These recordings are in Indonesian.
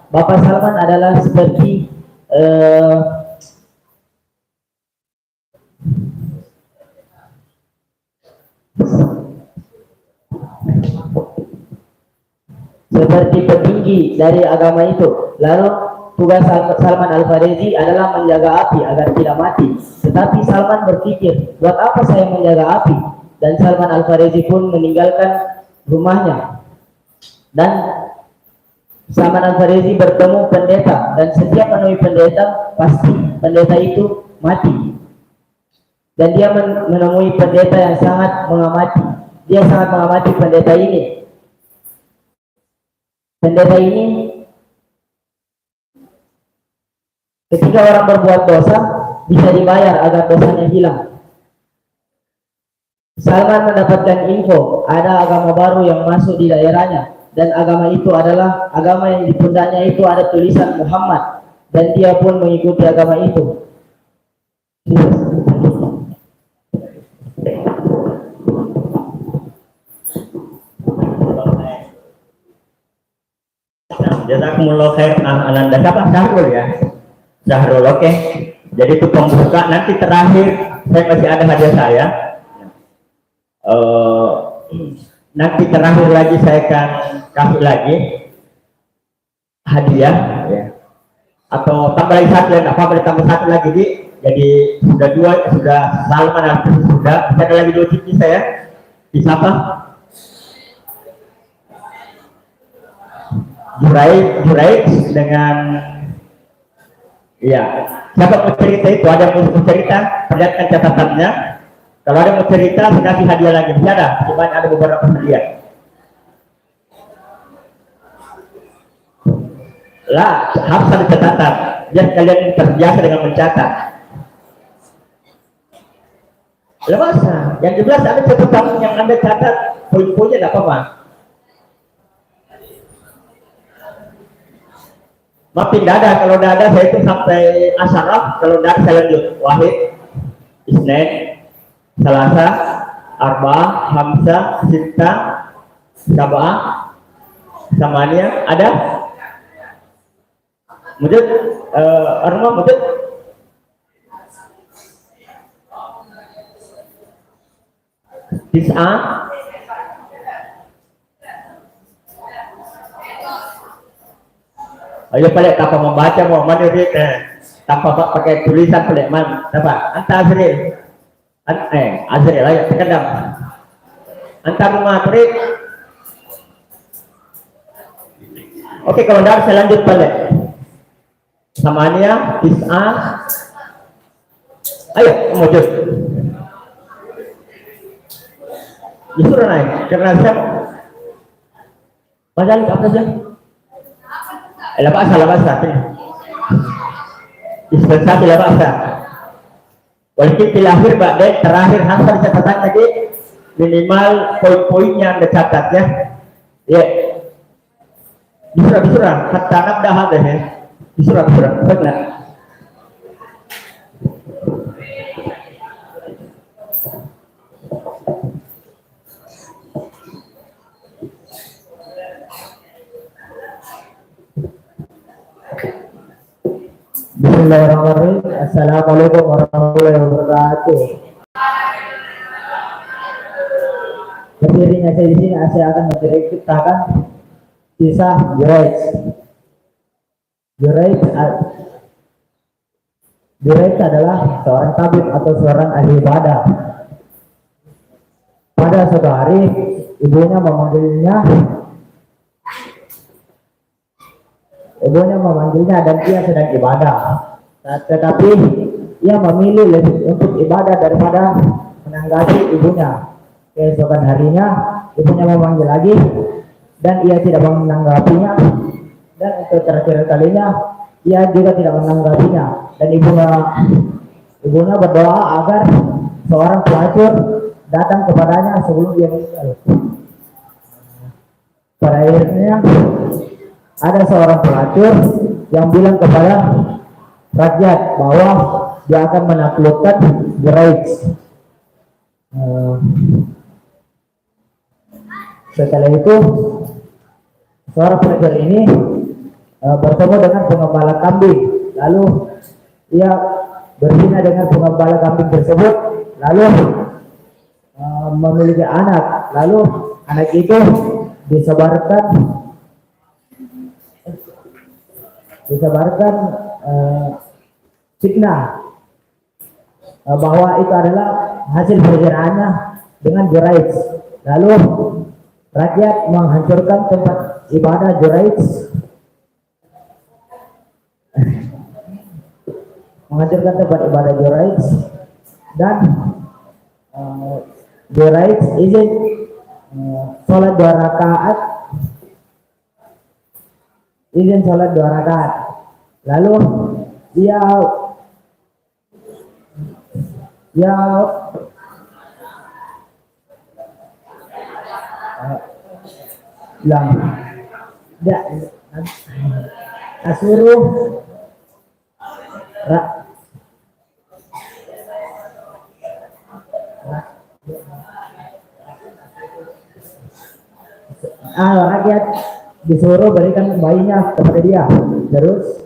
Bapak Salman adalah seperti petinggi dari agama itu. Lalu tugas Salman Al-Farisi adalah menjaga api agar tidak mati. Tetapi Salman berpikir, buat apa saya menjaga api? Dan Salman Al-Farisi pun meninggalkan rumahnya. Dan Salman Al-Farisi bertemu pendeta, dan setiap menemui pendeta pasti pendeta itu mati. Dan dia menemui pendeta yang sangat mengamati. Dia sangat mengamati pendeta ini. Pendeta ini ketika orang berbuat dosa bisa dibayar agar dosanya hilang. Salman mendapatkan info ada agama baru yang masuk di daerahnya, dan agama itu adalah agama yang di pundaknya itu ada tulisan Muhammad, dan dia pun mengikuti agama itu. Jazakumullah khair. Ananda siapa? Syahrul ya. Syahrul, oke. Jadi itu pembuka. Nanti terakhir saya masih ada hadiah saya. Nanti terakhir lagi saya akan kasih lagi hadiah ya. Atau tambah lagi satu ya, apa boleh tambah satu lagi jadi sudah dua, sudah Salman sudah. Bisa ada lagi 2 ciki saya. Bisa apa? Jurai dengan ya, siapa mau cerita itu, ada yang mau cerita, perlihatkan catatannya. Kalau ada mau cerita, saya kasih hadiah lagi. Bisa ada beberapa hadiah. Lah, harus ada catatan, biar kalian terbiasa dengan mencatat. Lepas, yang jelas ada catatan yang Anda catat, poin-poinnya tidak apa-apa. Maaf, tidak ada. Kalau tidak ada, saya itu sampai asyaraf. Kalau tidak ada, saya lanjut. Wahid, Isnin, Selasa, Arba'ah, Hamzah, Sitta, Sab'ah, Samania. Ada? Mujud? Arma, mujud? Tis'ah? Ayo balik tanpa membaca mau mana dia tanpa pakai tulisan balik man apa anta Azril Azril ayo terkadang anta rumah trik. Oke, kalau tidak saya lanjut balik samania Tis'ah. Ayo mujud disuruh naik karena siapa balik apa saja. Lepas dispensasi lepas. Walaupun terakhir terakhir Hasan catatan lagi minimal poin-poinnya Anda catat ya. Ya. Disurah kata nabda ada ya. Disurah benar. Bismillahirrahmanirrahim. Assalamualaikum warahmatullahi wabarakatuh. Berdirinya saya di sini, saya akan menceritakan kisah Juraij. Juraij adalah seorang tabib atau seorang ahli ibadah. Pada suatu hari, ibunya memanggilnya dan dia sedang ibadah. Tetapi ia memilih untuk ibadah daripada menanggapi ibunya. Keesokan harinya ibunya memanggil lagi dan ia tidak menanggapinya, dan untuk terakhir kalinya ia juga tidak menanggapinya, dan ibunya berdoa agar seorang pelacur datang kepadanya sebelum dia meninggal. Pada akhirnya ada seorang pelacur yang bilang kepada rakyat bahwa dia akan menaklukkan Juraij. Setelah itu seorang pelacur ini bertemu dengan pengembala kambing. Lalu ia berzina dengan pengembala kambing tersebut, lalu memiliki anak. Lalu anak itu disebarkan fitnah bahwa itu adalah hasil perzinaannya dengan Juraij. Lalu rakyat menghancurkan tempat ibadah Juraij, dan Juraij izin sholat 2 rakaat. Lalu dia bilang suruh rakyat disuruh berikan bayinya kepada dia. Terus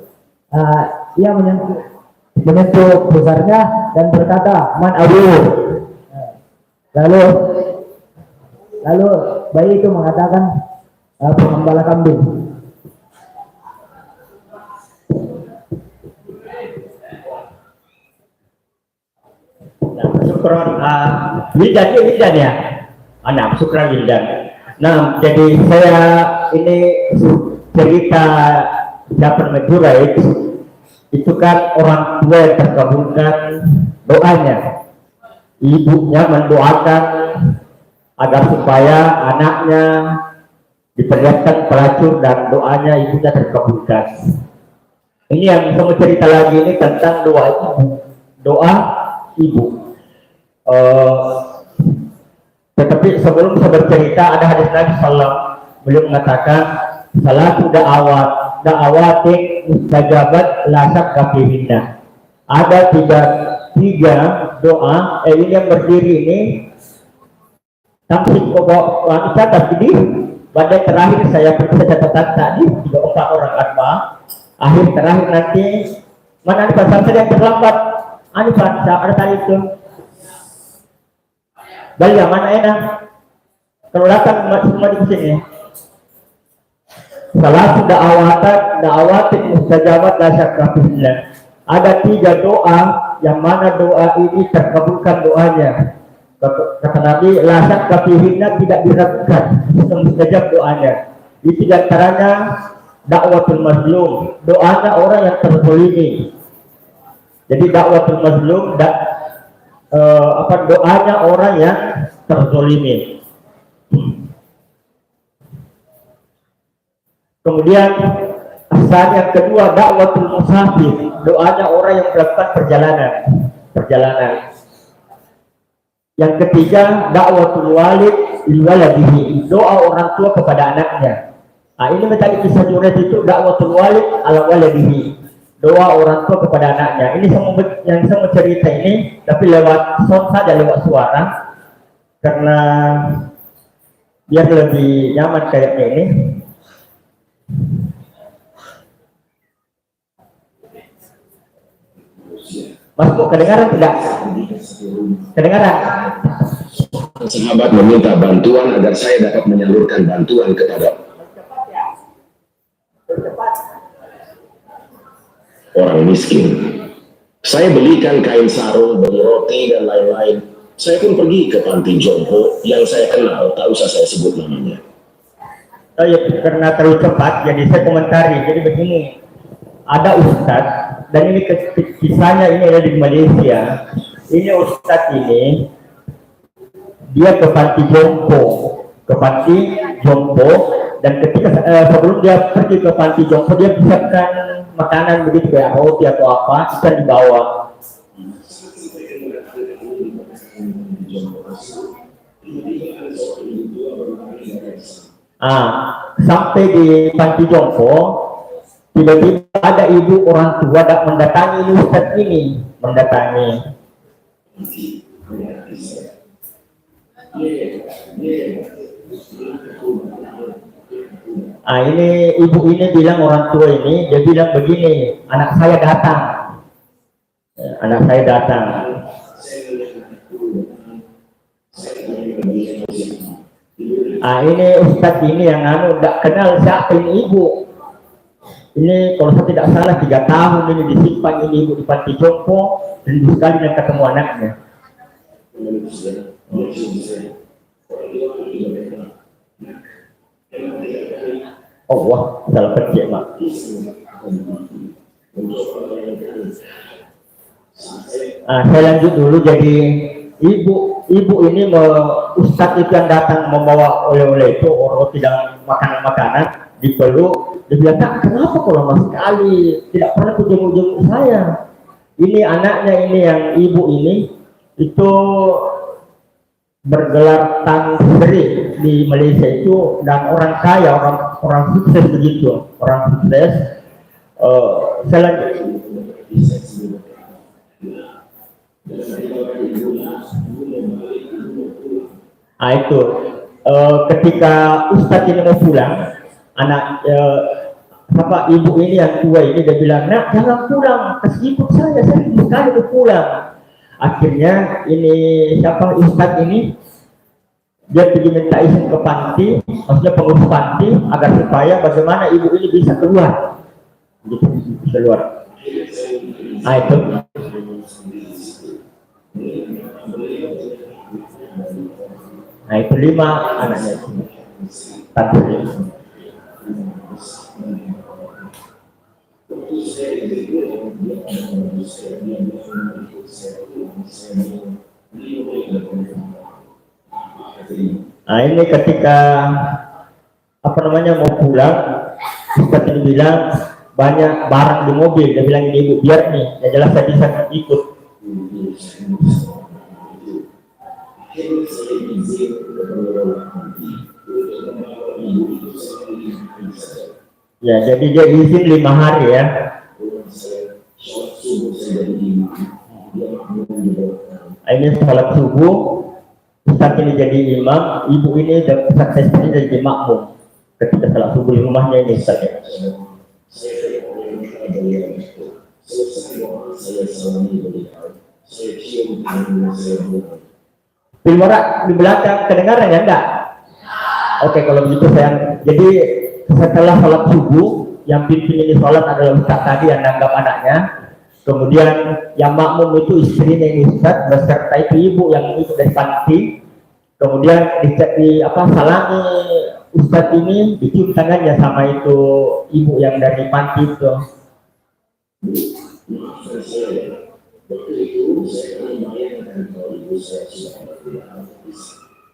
ia menyentuh pusarnya dan berkata, "Man abu." Lalu bayi itu mengatakan, "Pengembala kambing." Nah, syukron Wildan ya. Anak syukron Wildan. Nah, jadi saya ini cerita Jafar Juraij itu kan orang tua yang terkabulkan doanya. Ibunya mendoakan agar supaya anaknya diperlihatkan pelacur dan doanya ibunya terkabulkan. Ini yang saya mau cerita lagi ini tentang doa ibu. Tetapi sebelum saya bercerita, ada hadis Nabi Sallam, beliau mengatakan salatu da'awatin mustajabat la syakka fihinna. Ada tiga doa ini yang berdiri ini tamsik kobok catat ini pada terakhir saya catatan tadi 34 orang atba akhir terakhir nanti mana nih pasal yang terlambat ada tadi itu balik mana enak kalau datang semua di sini. Salah da'awatin mustajabat la syakka fihinna. Ada 3 doa yang mana doa ini terkabulkan doanya. Kata Nabi, la syakka fihinna, tidak diragukan, mustajab doanya. Di 3 antaranya dakwatul mazlum, doanya orang yang terzalimi. Jadi dakwatul mazlum doanya orang yang terzalimi. Kemudian asal yang kedua dakwatul musafir, doanya orang yang melakukan perjalanan. Yang ketiga dakwatul walid liwaladihi, doa orang tua kepada anaknya. Nah, ini menjadi kisah Juraij itu dakwatul walid ala waladihi, doa orang tua kepada anaknya. Ini yang saya mau cerita ini tapi lewat sound saja, lewat suara, karena biar lebih nyaman kayaknya ini. Mas, kedengaran tidak? Kedengaran? Sahabat meminta bantuan agar saya dapat menyalurkan bantuan kepada orang miskin. Saya belikan kain sarung, beli roti dan lain-lain. Saya pun pergi ke panti jompo yang saya kenal, tak usah saya sebut namanya. Oh ya, karena terlalu cepat, jadi saya komentari. Jadi begini, ada ustadz, dan ini kisahnya ini ada di Malaysia. Ini ustadz ini, dia ke panti jompo, dan ketika sebelum dia pergi ke panti jompo, dia siapkan makanan begitu kayak roti atau apa, ikan dibawa. Sampai di panti jompo, tiba-tiba ada ibu orang tua dat mendatangi ustadz ini, Ah, ini ibu ini bilang, orang tua ini, dia bilang begini, anak saya datang. Anak saya datang. Ah, ini Ustadz ini yang tidak kenal siapa ini ibu. Ini kalau saya tidak salah 3 tahun ini disimpan ini ibu di panti jompo, dan sekali yang ketemu anaknya. Oh wah, salah pencet mak. Saya lanjut dulu. Jadi ibu ini Ustadz itu yang datang membawa oleh-oleh itu, roti dan makanan-makanan dipeluk. Dia bilang, "Kak, kenapa kok lama sekali tidak pernah kujung-ujung saya?" Ini anaknya ini yang ibu ini itu bergelar Tan Sri di Malaysia itu, dan orang kaya, orang sukses begitu, orang sukses. Saya lanjut. Itu ketika Ustadz ini mau pulang, ibu ini yang tua ini dia bilang, "Nak, jangan pulang, kasih ikut saya sekali mau pulang." Akhirnya ini Ustadz ini dia pergi minta izin ke panti, maksudnya pengurus panti, agar supaya bagaimana ibu ini bisa keluar, bisa keluar. Itu. Itu 5 anaknya. Tante. Ini ketika mau pulang, Ustadz ini bilang banyak barang di mobil. Dia bilang, "Ini ibu, biar nih, yang jelas saya bisa ikut." Ya, jadi dia izin 5 hari ya. Ini sholat subuh, Ustadz ini jadi imam, ibu ini dan Ustadz ini jadi makmum ketika sholat subuh di rumahnya ini Ustadz ya. Filmora di belakang kedengaran ya enggak? Oke, kalau begitu jadi setelah sholat subuh, yang pimpin ini sholat adalah Ustadz tadi yang nanggap anaknya. Kemudian yang makmum itu istrinya ini Ustadz beserta itu ibu yang ikut dari panti. Kemudian salami Ustadz ini, dicium tangannya sama itu ibu yang dari panti itu.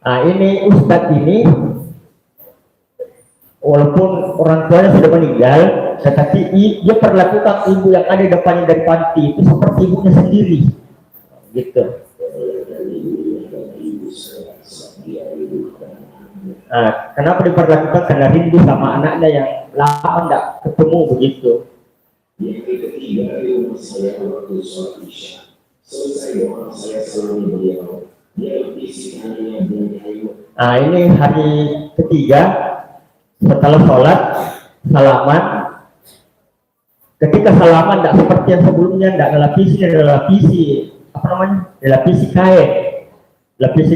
Ini Ustadz ini walaupun orang tuanya sudah meninggal, tetapi dia perlakukan ibu yang ada di depannya dari panti itu seperti ibunya sendiri, gitu. Kenapa diperlakukan? Karena rindu sama anaknya yang lama tidak ketemu begitu. Yang ketiga, saya waktu sholat isya, selesai doa saya selalu beliau. Ini hari ketiga setelah sholat salaman. Ketika salaman tidak seperti yang sebelumnya, tidak dilapisi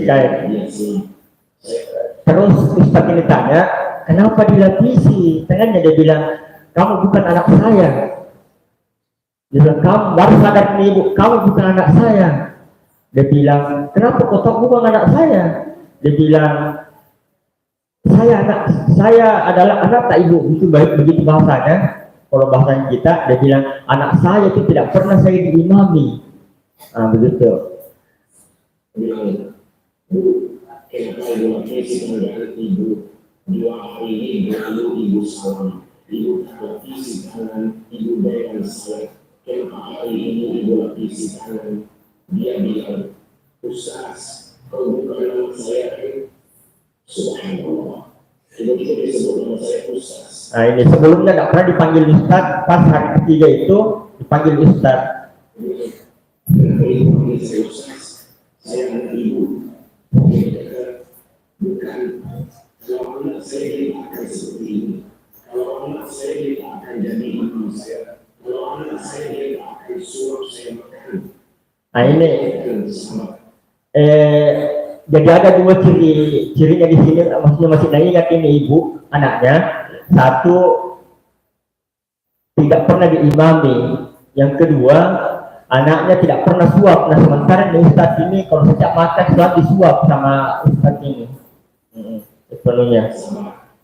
kain. Terus Ustadz ini tanya, "Kenapa dilapisi tangannya?" Dia bilang, "Kamu bukan anak saya." Dia bilang, "Kamu baru sadar nih ibu, kamu bukan anak saya." Dia bilang, "Kenapa kau tahu bukan anak saya?" Dia bilang, saya adalah anak tak ibu." Itu baik begitu bahasanya. Kalau bahasanya kita, dia bilang, "Anak saya itu tidak pernah saya diimami." Begitu. Ibu salam, ibu lapisi tangan, ibu berikan salat. Hari ini ibu lapisi tangan. Dia bilang, "Ustaz, kau bukan nama saya." Subhanallah. Tiba-tiba disebut nama saya Ustaz. Ini sebelumnya tidak pernah dipanggil Ustaz, pas hari ketiga itu dipanggil Ustaz. Saya anak ibu. Bukan Kalau anak saya tidak akan seperti ini. Kalau anak saya tidak akan jadi imam saya. Kalau anak saya tidak akan suruh saya makan. Nah ini Sama. jadi ada dua cirinya di sini, maksudnya masih ingat ini ibu anaknya. Satu, tidak pernah diimami. Yang kedua, anaknya tidak pernah suap. Nah sementara ini Ustadz ini kalau sejak makan selalu disuap sama Ustadz ini sepenuhnya.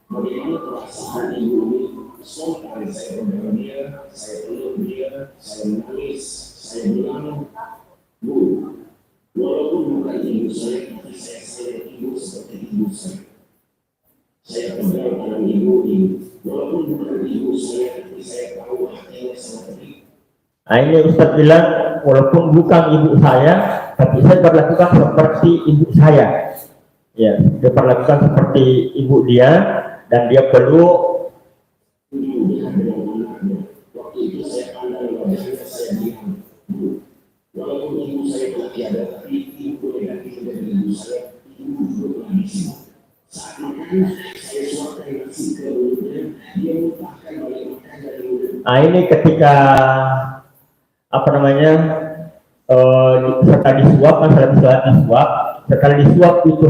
Bagaimana perasaan ibu ini? Spontan saya berdoa dia, saya peluk dia, saya menangis, saya bilang, Bu, walaupun bukan ibu saya, tapi saya sayang ibu seperti ibu saya. Saya pegang tangan ibu ini, walaupun bukan ibu saya, tapi saya tahu hatinya sangat baik. Nah ini Ustadz bilang, walaupun bukan ibu saya, tapi saya berlakukan seperti ibu saya. Ya, dia perlakukan seperti ibu dia, dan dia perlu. Waktu itu saya pandang wajahnya, saya bilang, Bu, walaupun ibu saya telah tiada, tapi ibu negatif dari ibu saya, ibu juga telah di sini. Saat makan, saya suapkan nasi ke mulutnya, dia muntahkan banyak makan dari mulut. Nah ini ketika apa namanya setelah disuap, masalah disuap, setelah disuap itu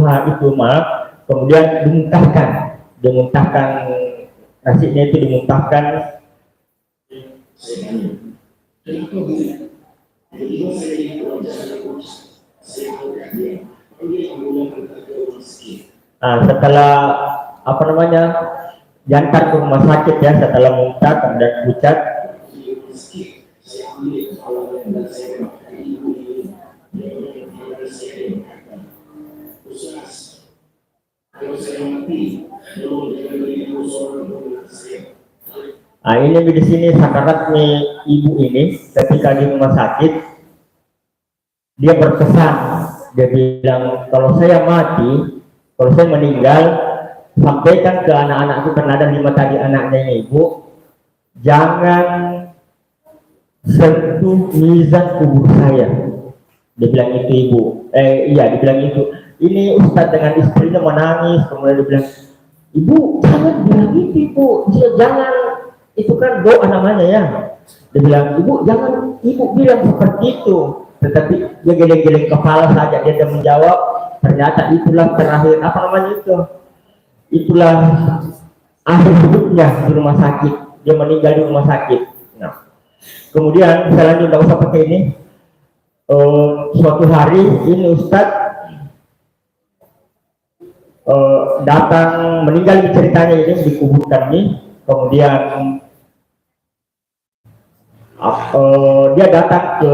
maaf, kemudian dimuntahkan nasinya itu dimuntahkan. Saya tanya, kenapa Bu? Ketika saya lihat wajahnya kurus, saya angkat dia, panggil ambulan antar ke rumah sakit. Nah, setelah apa namanya diantar ke rumah sakit ya, setelah muntah kemudian pucat. Di rumah sakit, saya ambil kepalanya dan saya makan ibu ini. Dia mengenal saya dan berkata, Ustaz, kalau saya mati, tolong jangan berikan seorang pun saya. Nah ini di sini sakaratnya ibu ini ketika di rumah sakit, dia berpesan, dia bilang kalau saya mati, kalau saya meninggal, sampaikan ke anak-anakku, karena ada 5 tadi anaknya ini ibu, jangan sentuh mizan kubur saya. Dia bilang itu ibu, iya dia bilang itu. Ini Ustadz dengan istrinya menangis, kemudian dia bilang, ibu jangan bilang itu ibu, jangan, itu kan doa namanya ya. Dia bilang, ibu jangan ibu bilang seperti itu. Tetapi dia geleng-geleng kepala saja, dia tidak menjawab. Ternyata itulah terakhir, apa namanya itu, itulah akhir hidupnya di rumah sakit. Dia meninggal di rumah sakit. Nah, kemudian saya lanjut, tidak usah pakai ini. Suatu hari ini Ustadz datang, meninggal di ceritanya ini, dikuburkan ini. Kemudian dia datang ke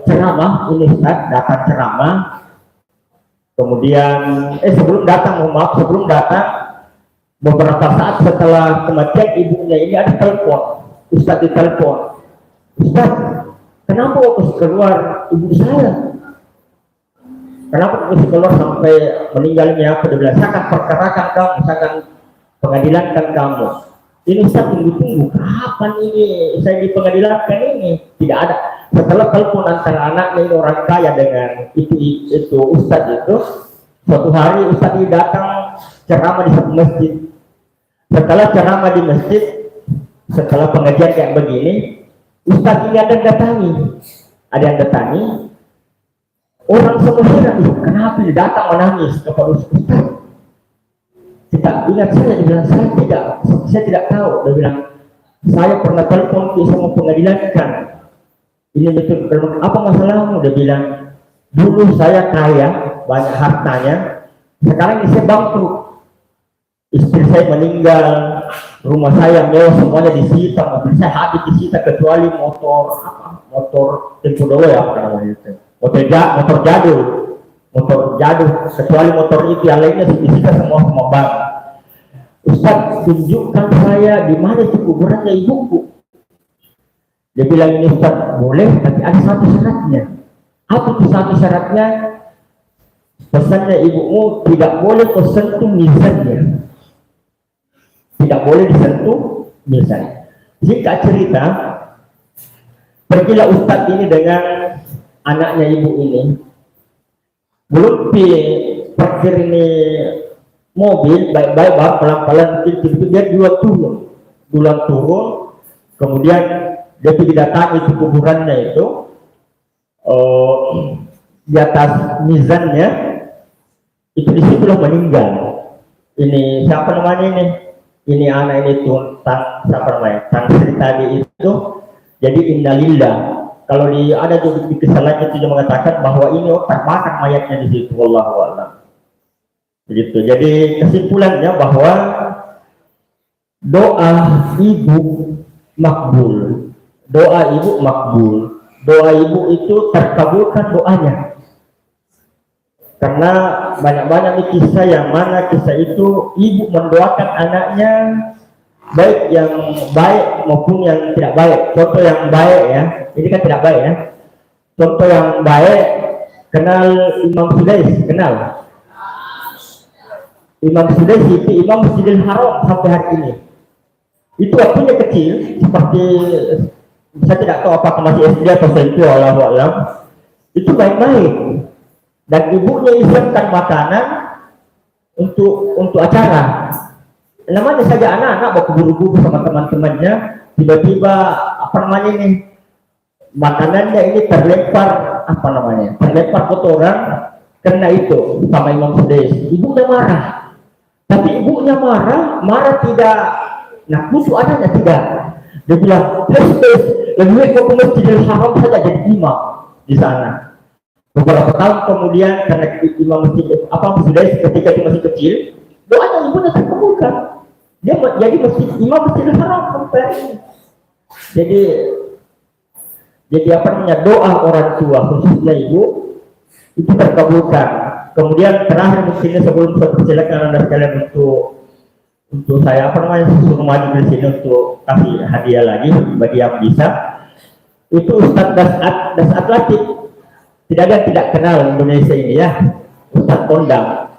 ceramah ini Ustaz, datang ceramah. Kemudian sebelum datang beberapa saat setelah kematian ibunya ini ada telepon. Ustaz ditelepon, Ustaz, kenapa waktu keluar ibu saya? Kenapa waktu keluar sampai meninggalnya? Dia bilang, saya akan perkarakan kamu, saya akan pengadilankan kamu. Ini Ustaz tunggu-tunggu, kapan ini saya di pengadilankan ini? Tidak ada. Setelah telepon antara anaknya ini orang kaya dengan itu Ustaz itu, suatu hari Ustaz ini datang ceramah di satu masjid. Setelah ceramah di masjid, setelah pengajian kayak begini, Ustaz ini ada yang datangi. Orang semua heran, kenapa dia datang menangis kepada Ustaz? Tidak ingat saya, dia bilang saya tidak tahu. Dia bilang saya pernah telepon ke semua pengadilan kan. Ini betul, apa masalahmu? Dia bilang dulu saya kaya, banyak hartanya, sekarang ini saya bangkrut. Istri saya meninggal, rumah saya mewah semuanya disita, mobil saya habis disita kecuali motor Tempo Dua ya, apa namanya itu, motor jadul, kecuali motor itu, yang lainnya disita semua bank. Ustaz, tunjukkan saya di mana itu kuburannya ibuku. Dia bilang, ini Ustaz, boleh, tapi ada satu syaratnya. Apa itu satu syaratnya? Pesannya ibumu tidak boleh kau sentuh mizannya. Tidak boleh disentuh mizan. Jika cerita, pergilah Ustaz ini dengan anaknya ibu ini. Belum parkir ini mobil baik-baik pelan-pelan tiba-tiba dia duluan turun, kemudian dia pergi datang itu kuburannya itu di atas mizannya itu di situ meninggal. Ini siapa namanya ini anak ini tuh siapa namanya Sri tadi itu. Jadi innalillah. Kalau ada di kesalahan itu dia mengatakan bahwa ini terbakar mayatnya di situ. Wallahu a'lam. Begitu. Jadi kesimpulannya bahwa doa ibu makbul. Doa ibu makbul. Doa ibu itu terkabulkan doanya. Karena banyak-banyak kisah yang mana kisah itu ibu mendoakan anaknya baik yang baik maupun yang tidak baik. Contoh yang baik ya, ini kan tidak baik ya. Contoh yang baik, kenal Imam Sudais, kenal Imam Sudais itu Imam Masjidil Haram sampai hari ini. Itu waktunya kecil, seperti saya tidak tahu apakah masih SD atau SMP, Allahu a'lam. Itu baik-baik. Dan ibunya isikan makanan untuk acara. Namanya saja anak-anak mau keburu-buru sama teman-temannya, tiba-tiba makanannya ini terlempar kotoran kena itu sama Imam Sudais. Ibunya marah, tapi ibunya marah tidak nak busuk anaknya tidak. Dia bilang, Sudais, lebih baik kau ke Masjidil Haram saja jadi imam di sana. Beberapa tahun kemudian karena Imam Sudais ketika dia masih kecil, doanya ibunya terkabulkan. Dia jadi imam Masjidil Haram sampai ini. Jadi doa orang tua khususnya ibu itu terkabulkan. Kemudian terakhir mestinya sebelum saya persilakan Anda sekalian untuk saya suruh maju di sini untuk kasih hadiah lagi bagi yang bisa. Itu Ustaz Dasat Latif. Tidak ada yang tidak kenal Indonesia ini ya, Ustaz Kondang.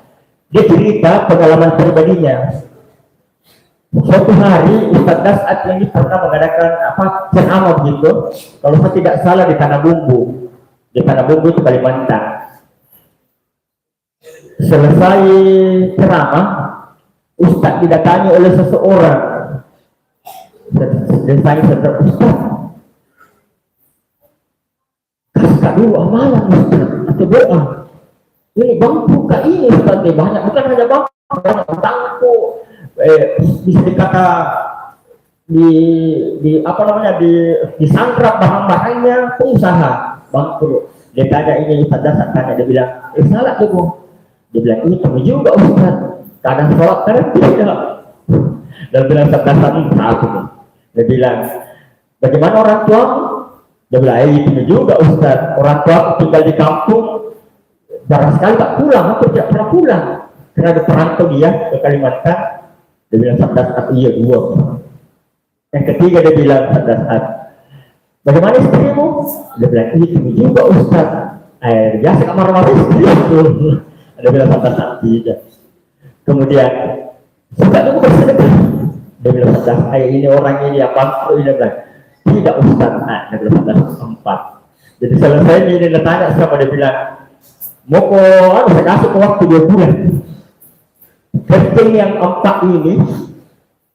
Dia cerita pengalaman pribadinya. Suatu hari Ustaz Dasat ini pernah mengadakan ceramah begitu, kalau saya tidak salah di Tanah Bumbu. Di Tanah Bumbu itu Kalimantan. Selesai ceramah, Ustaz didatangi oleh seseorang. Dan saya Ustaz, kasih dulu amalan Ustaz atau doa. Ini bangku kak ini Ustaz, banyak, bukan hanya bangku, banyak bangku. Bisa dikata disantrap barang-barangnya pengusaha bangkrut. Dia tanya ini Ustaz Dasat tanya, dia bilang salah tuh Bu. Dia bilang ini kamu juga Ustaz, kadang sholat kadang tidak. Dan bilang Ustaz Dasat ini satu. Dia bilang bagaimana orang tua? Dia bilang itu juga Ustaz, orang tua tinggal di kampung jarang sekali tak pulang atau tidak pernah pulang karena ada perantau dia ke Kalimantan. Dia bilang Sabda iya dua. Yang ketiga dia bilang Sabda bagaimana istrimu? Dia bilang itu juga Ustaz. Biasa kamar-kamar istri itu. Dia bilang Sabda iya. Kemudian suka juga bersedekah. Dia bilang Sabda ini orang ini apa? Dia bilang tidak Ustaz. Dia bilang Sabda 4. Jadi selesai ini dia tanya sama dia bilang mau saya kasih waktu 2 bulan. Penting yang 4 ini,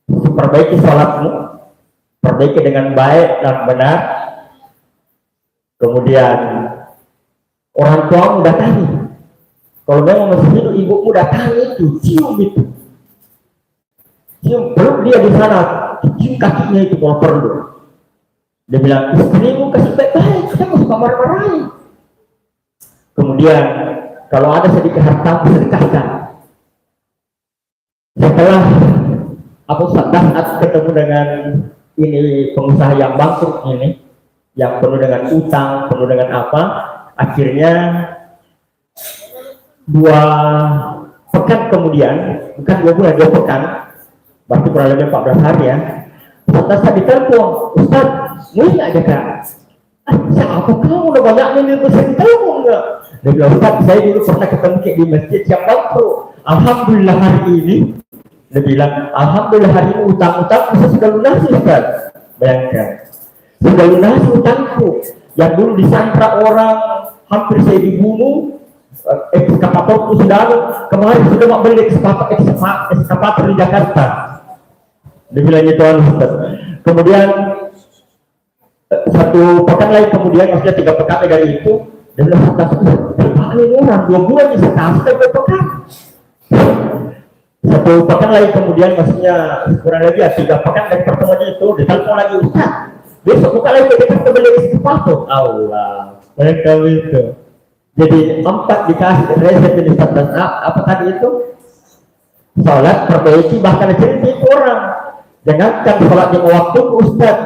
perbaiki sholatmu, perbaiki dengan baik dan benar. Kemudian orang tuamu datangi. Kalau memang masih hidup, ibumu datangi itu, cium itu. Cium, peluk dia di sana, cium kakinya itu kalau perlu. Dia bilang, istrimu kasih baik-baik, saya mau suka marah-marahin. Kemudian kalau ada sedikit harta, sedekahkan. Setelah Ustaz Dasat ketemu dengan ini pengusaha yang bangkrut ini, yang penuh dengan utang, penuh dengan akhirnya 2 pekan kemudian, bukan 2 bulan, 2 pekan, berarti kurang lebih 14 hari ya. Ustaz Dasat ditelepon, Ustaz, mau nggak aja kak? Siapa kamu udah banyak nih bisa ditelepon nggak? Dia bilang Ustaz, saya dulu pernah ketemu di masjid yang bangkrut. Alhamdulillah hari ini. Dia bilang, alhamdulillah hari ini utang-utang saya sudah lunasi Ustaz. Bayangkan, sudah lunasi utangku yang dulu disandra orang, hampir saya dibunuh, ekskavator itu sudah ada. Kemarin sudah mau beli ekskavator di Jakarta. Dia bilang gitu Ustaz. Kemudian satu pekan lagi kemudian, maksudnya 3 pekan dari itu, dia bilang ini orang 2 bulan bisa kasih 3 pekan. Satu pekan lagi kemudian, maksudnya kurang lebih 3 pekan dari pertemuannya itu, ditelepon lagi Ustaz. Besok buka lagi kita beli ekskavator. Allah, mereka itu. Jadi 4 dikasih resep ini Ustaz. Dan apa tadi itu? Salat perbaiki, bahkan cerita itu orang. Jangankan salat yang waktu Ustaz,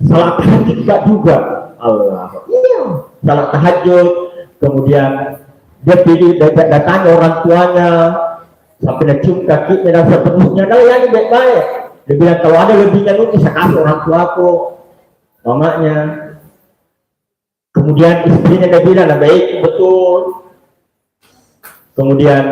salat tahajud juga. Allah. Iya. Salat tahajud, kemudian dia pilih datanya orang tuanya sampai dia cium kakinya dan seterusnya. Nah, yang baik-baik. Dia bilang kalau ada lebihnya lu bisa kasih orang tuaku, mamanya. Kemudian istrinya dia bilang, nah baik, betul. Kemudian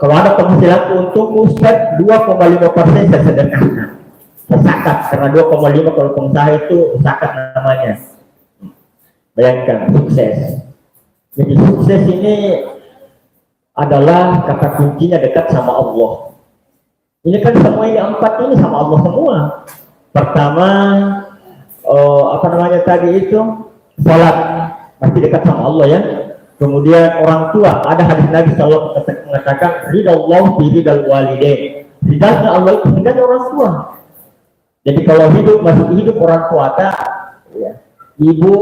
kalau ada penghasilan untuk Ustaz 2,5% saya sedekahkan. Zakat, karena 2,5 kalau pengusaha itu zakat namanya. Bayangkan, sukses. Jadi sukses ini adalah kata kuncinya dekat sama Allah. Ini kan semua ini 4 ini sama Allah semua. Pertama, apa namanya tadi itu, salat pasti dekat sama Allah ya. Kemudian orang tua, ada hadis Nabi sallallahu alaihi wasallam mengatakan ridallahu fi ridal walidain. Ridalnya Allah itu ridalnya orang tua. Jadi kalau masih hidup orang tua, ya, ibu,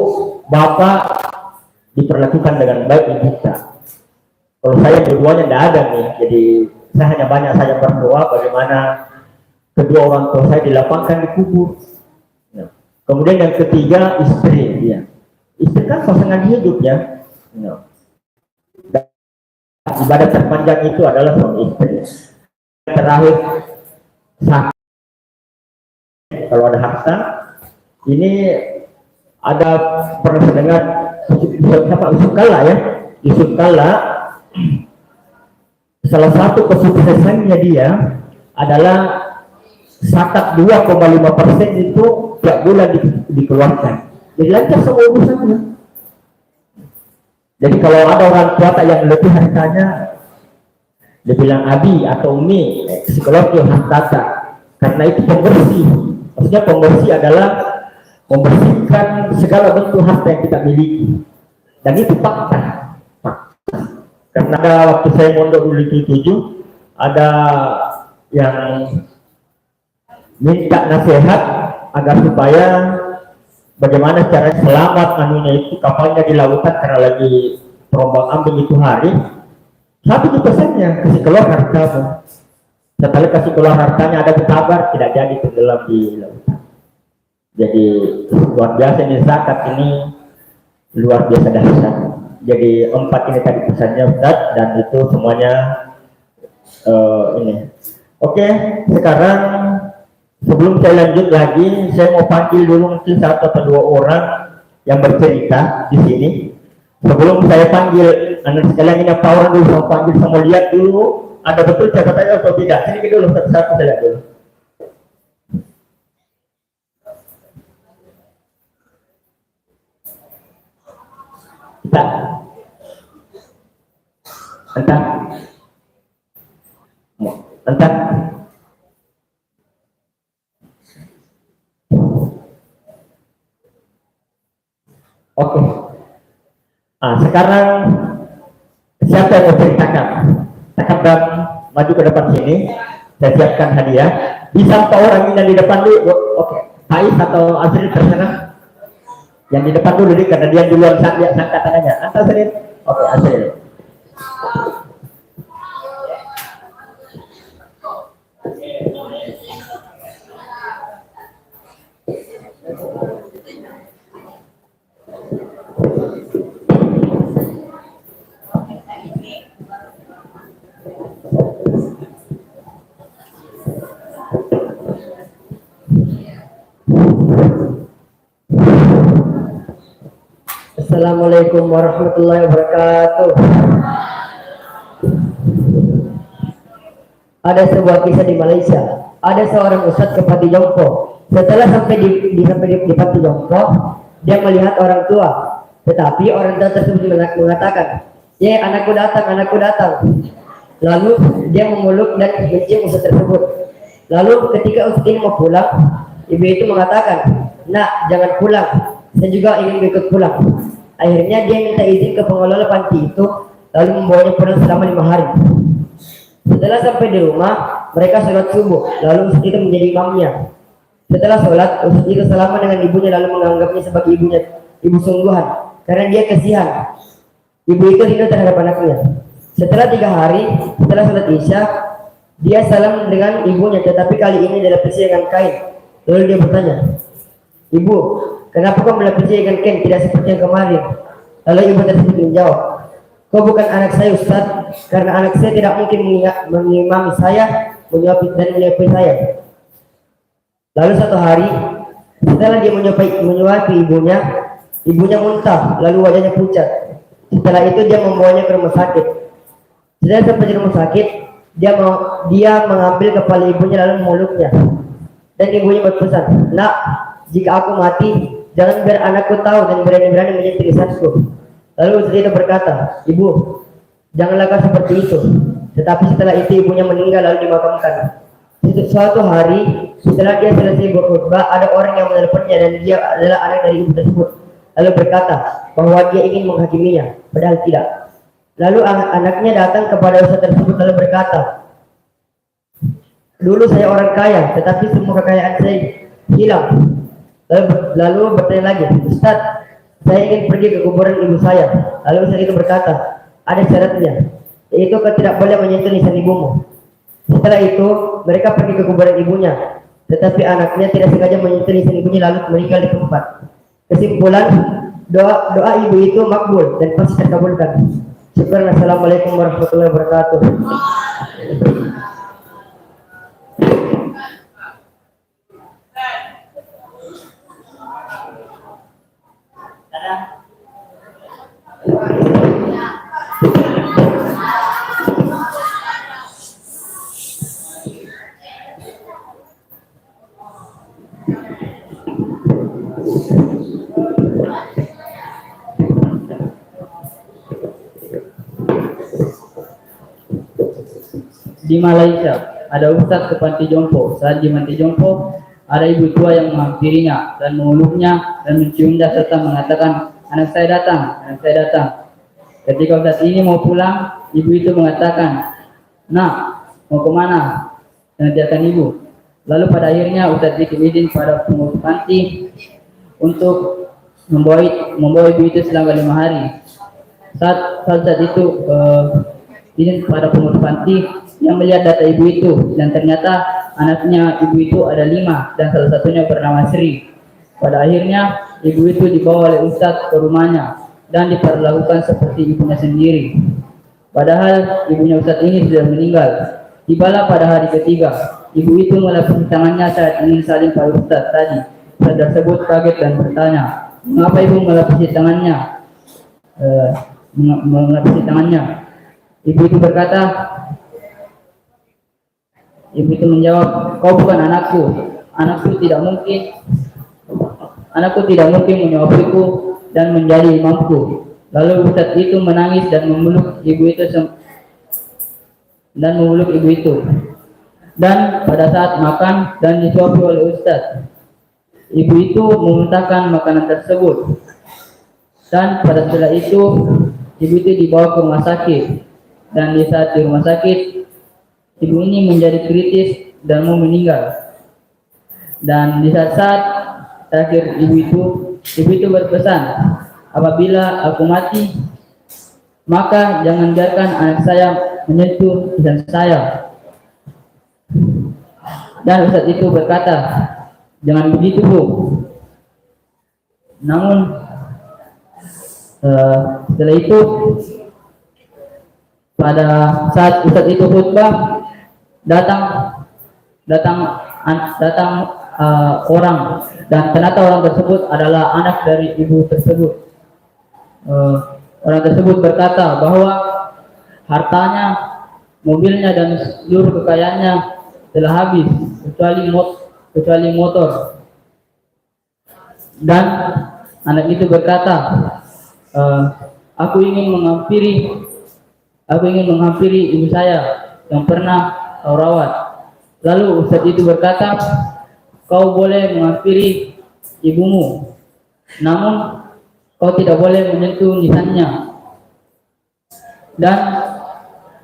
bapak diperlakukan dengan baik ibu kita. Kalau saya berduanya tidak ada nih, jadi saya hanya banyak saja berdoa bagaimana kedua orang tua saya dilapangkan di kubur. Ya. Kemudian yang ketiga istri, ya. Istri kan pasangan hidup ya. Ya. Ibadah terpanjang itu adalah suami istri. Terakhir sakit. Kalau ada harta, ini ada pernah dengar Yusuf Kalla ya. Yusuf Kalla, salah satu kesuksesannya dia adalah zakat 2,5% itu tiap bulan dikeluarkan. Jadi lancar semua urusannya. Jadi kalau ada orang tua yang lebih hartanya, dia bilang abi atau umi, psikologi hartata, karena itu pembersih. Maksudnya pembersih adalah membersihkan segala bentuk harta yang kita miliki. Dan itu fakta. Karena ada waktu saya mondok dulu di 7, ada yang minta nasihat agar supaya bagaimana cara selamat anunya itu kapalnya di lautan karena lagi terombang ambing itu hari. Satu pesannya kasih keluar hartamu. Setelah kasih keluar hartanya ada kabar tidak jadi tenggelam di lautan. Jadi luar biasa ini zakat ini luar biasa dahsyat. Jadi 4 ini tadi pesannya Ustaz dan itu semuanya ini. Oke, sekarang sebelum saya lanjut lagi, saya mau panggil dulu mungkin 1 atau 2 orang yang bercerita di sini. Sebelum saya panggil anak sekalian ini apa orang dulu saya panggil sama lihat dulu ada betul catatannya atau tidak. Sini dulu satu-satu saya lihat dulu. Entah. Oke. Sekarang siapa yang mau ceritakan? Takabbar maju ke depan sini. Saya siapkan hadiah. Bisa Pak orang ini yang di depan dulu. Oke. Faiz atau Azril terserah. Yang di depan dulu nih, karena dia duluan sangka tangannya. Antar Azril. Oke, Azril. Assalamualaikum warahmatullahi wabarakatuh. Ada sebuah kisah di Malaysia. Ada seorang ustadz ke Panti Jompo. Setelah sampai di Panti Jompo, dia melihat orang tua. Tetapi orang tua tersebut mengatakan, Ya, anakku datang, anakku datang. Lalu dia memeluk dan mencium ustadz tersebut. Lalu ketika ustadz ini mau pulang, ibu itu mengatakan, "Nak, jangan pulang. Saya juga ingin ikut pulang." Akhirnya dia minta izin ke pengelola panti itu, lalu membawanya pulang selama 5 hari. Setelah sampai di rumah, mereka sholat subuh, lalu ustadz itu menjadi imamnya. Setelah sholat, ustadz itu salaman dengan ibunya lalu menganggapnya sebagai ibunya, ibu sungguhan, karena dia kasihan. Ibu itu rindu terhadap anaknya. Setelah 3 hari, setelah sholat isya, dia salam dengan ibunya, tetapi kali ini dilapisi dengan kain. Lalu dia bertanya, "Ibu, kenapa kau melapisi dengan kain tidak seperti yang kemarin?" Lalu ibu tersebut menjawab, "Kau bukan anak saya, Ustaz, karena anak saya tidak mungkin mengimami saya, menyuapi saya." Lalu satu hari, setelah dia menyuapi ibunya, ibunya muntah, lalu wajahnya pucat. Setelah itu dia membawanya ke rumah sakit. Setelah sampai di rumah sakit, dia mengambil kepala ibunya lalu memeluknya. Dan ibunya berpesan, "Nak, jika aku mati, jangan biar anakku tahu dan berani-berani menyentuh lisanku." Lalu istri itu berkata, "Ibu, janganlah kau seperti itu." Tetapi setelah itu ibunya meninggal lalu dimakamkan. Suatu hari, setelah dia selesai berkhutbah, ada orang yang menelponnya dan dia adalah anak dari ibu tersebut. Lalu berkata bahwa dia ingin menghakiminya, padahal tidak. Lalu anaknya datang kepada ustaz tersebut lalu berkata, "Dulu saya orang kaya, tetapi semua kekayaan saya hilang." Lalu bertanya lagi, "Ustaz, saya ingin pergi ke kuburan ibu saya." Lalu ustaz itu berkata, "Ada syaratnya, yaitu kau tidak boleh menyentuh nisan ibumu." Setelah itu mereka pergi ke kuburan ibunya, tetapi anaknya tidak sengaja menyentuh nisan ibunya lalu meninggal di tempat. Kesimpulan, doa ibu itu makbul dan pasti terkabulkan. Syukur. Assalamualaikum warahmatullahi wabarakatuh. Di Malaysia, ada ustadz ke panti jompo. Saat di panti jompo, ada ibu tua yang menghampirinya dan memeluknya dan menciumnya serta mengatakan, anak saya datang. Ketika ustadz ini mau pulang, ibu itu mengatakan, "Nak, mau kemana?" Nantikan ibu. Lalu pada akhirnya ustadz bikin izin pada pengurus panti untuk membawa ibu itu selama 5 hari. Saat itu izin pada pengurus panti yang melihat data ibu itu, dan ternyata anaknya ibu itu ada 5 dan salah satunya bernama Sri. Pada akhirnya ibu itu dibawa oleh ustadz ke rumahnya dan diperlakukan seperti ibunya sendiri, padahal ibunya ustadz ini sudah meninggal. Tibalah pada hari ketiga, ibu itu melapisi tangannya saat ingin saling pada ustadz tadi. Ustadz tersebut kaget dan bertanya, "Mengapa ibu melapisi tangannya?" Ibu itu berkata, ibu itu menjawab, "Kau bukan anakku. Anakku tidak mungkin menyuapiku dan menjadi imamku." Lalu ustadz itu menangis dan memeluk ibu itu. Dan pada saat makan dan disuapi oleh ustadz, ibu itu memuntahkan makanan tersebut. Dan pada setelah itu, ibu itu dibawa ke rumah sakit. Dan di saat di rumah sakit, ibu ini menjadi kritis dan mau meninggal. Dan di saat terakhir ibu itu berpesan, "Apabila aku mati, maka jangan biarkan anak saya menyentuh lisan saya." Dan ustadz itu berkata, "Jangan begitu, Bu." Namun setelah itu, pada saat ustadz itu khutbah, datang orang, dan ternyata orang tersebut adalah anak dari ibu tersebut. Orang tersebut berkata bahwa hartanya, mobilnya dan seluruh kekayaannya telah habis kecuali motor. Dan anak itu berkata, Aku ingin menghampiri ibu saya yang pernah kau rawat. Lalu Ustadz itu berkata, kau boleh menghampiri ibumu, namun kau tidak boleh menyentuh nisannya. Dan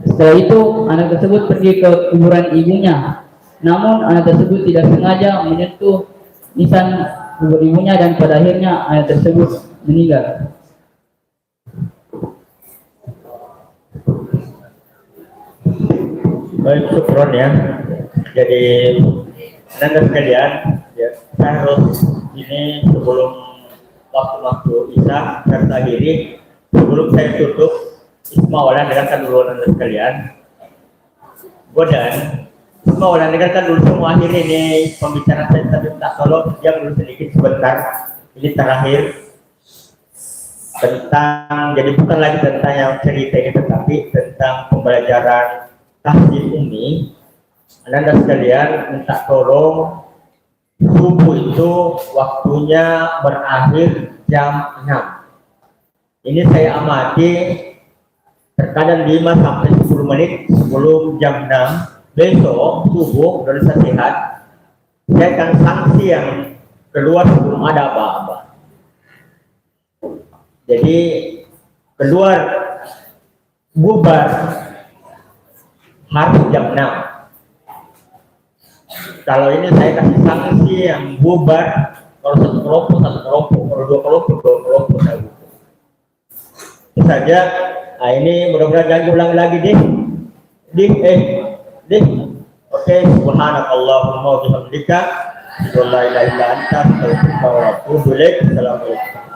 setelah itu anak tersebut pergi ke kuburan ibunya, namun anak tersebut tidak sengaja menyentuh nisan kubur ibunya dan pada akhirnya anak tersebut meninggal. Baik, syukron ya. Jadi anda sekalian, ya, saya harus ini sebelum waktu Isya saya akhiri. Sebelum saya tutup, Ismawalan dengarkan dulu anda sekalian. Godan, Ismawalan dengarkan dulu semua akhir ini pembicaraan saya tadi. Tak tolong diam dulu sedikit sebentar. Ini terakhir tentang, jadi bukan lagi tentang yang cerita ini, tetapi tentang pembelajaran tahsin ini. Anda sekalian minta tolong, subuh itu waktunya berakhir jam 6. Ini saya amati terkadang 5 sampai 10 menit sebelum jam 6. Besok subuh dari sehat saya akan sanksi yang keluar sebelum ada apa-apa. Jadi keluar bubar harus jam 6. Kalau ini saya kasih sanksi yang bubar, kalau satu kelompok, kalau dua kelompok saya bubar. Itu saja. Nah, ini mudah-mudahan jangan diulangi lagi deh. Oke, subhanakallahumma wa bihamdika, la ilaha illa anta, astaghfiruka wa atubu ilaik. Assalamualaikum.